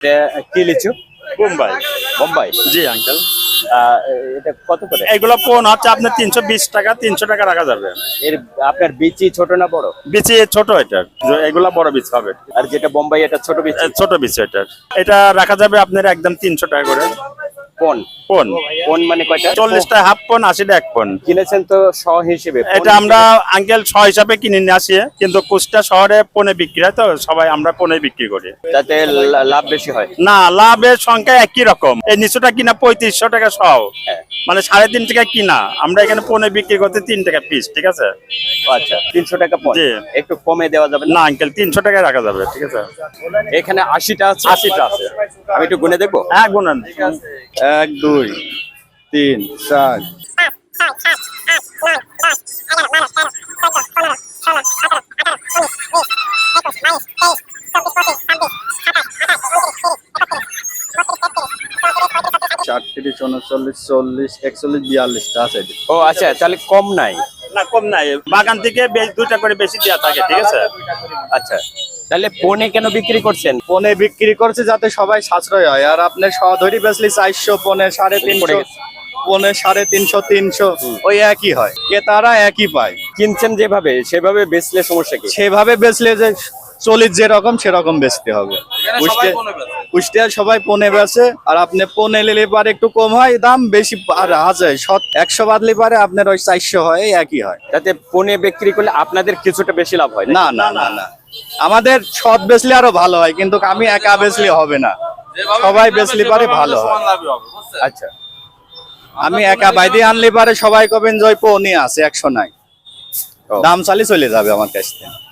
কি লিচু? বোম্বাই। বোম্বাই। জি আঙ্কেল, এটা কত করে? এগুলো পোন হচ্ছে আপনার 320 টাকা, 300 টাকা রাখা যাবে। এর আপনার বিচি ছোট না বড়? বিচি ছোট এটার, এগুলা বড় বিচ হবে। আর যেটা বোম্বাই এটা ছোট বিচি? ছোট বিচ এটার, এটা রাখা যাবে আপনার একদম 300 টাকা করে। কোন পোন কোন মানে কয়টা? 40টা হাফ পোন, 80টা এক পোন। কিনেছেন তো শ হিসেবে? এটা আমরা আঙ্কেল 6 হিসাবে কিনে নিয়ে আসি, কিন্তু কুষ্টা শহরে পোনে বিক্রি হয়, তো সবাই আমরা পোনে বিক্রি করি। যাতে লাভ বেশি হয়। না, লাভের সংখ্যা একই রকম। এই নিচুটা কিনা 3500 টাকা সহ, হ্যাঁ। মানে 3.5 টাকা কিনা, আমরা এখানে পোনে বিক্রি করতে 3 টাকা পিস। ঠিক আছে? আচ্ছা, 300 টাকা পণ। জি। একটু কমে দেওয়া যাবে না? না আঙ্কেল, 300 টাকায় রাখা যাবে। ঠিক আছে? এখানে 80টা আছে? 80টা আছে। আমি একটু গুনে দেখবো? হ্যাঁ গুনেন। 1 2 3 4 38 39 40 41 42টা আছে। ও আচ্ছা, তাহলে কম নাই। না কম নাই, বাগান থেকে 2টা করে বেশি দেওয়া থাকে। ঠিক আছে? আচ্ছা, তাহলে পণে কেন বিক্রি করছেন? পনে বিক্রি করছে যাতে সবাই সাশ্রয় হয়। আর আপনার সহধরি বেচলি 400, পনে 350, পনে 350 300, ওই একই হয়, ক্রেতারা একই পায়। কিনছেন যেভাবে সেভাবে বেচলে সমস্যা কি? সেভাবে বেচলে যে চলিত যেরকম সেরকম বেচতে হবে। কুষ্টিয়ার সবাই পনে বেচে, আর আপনি পনে নিলে পারে একটু কম হয় দাম, বেশি আর আছে 100 বাদলি পারে আপনার ওই 400 হয়, একই হয়। যাতে পণে বিক্রি করলে আপনাদের কিছুটা বেশি লাভ হয় না না না না, আমাদের সৎ বেচলে আরো ভালো হয়, কিন্তু আমি একা বেচলে হবে না, সবাই বেচলে পারে ভালো হয়। আচ্ছা, আমি একা বাইরে আনলে পারে সবাই কবেন জয় পনি আছে 100 নাই, দাম চালি চলে যাবে আমার কাছ থেকে।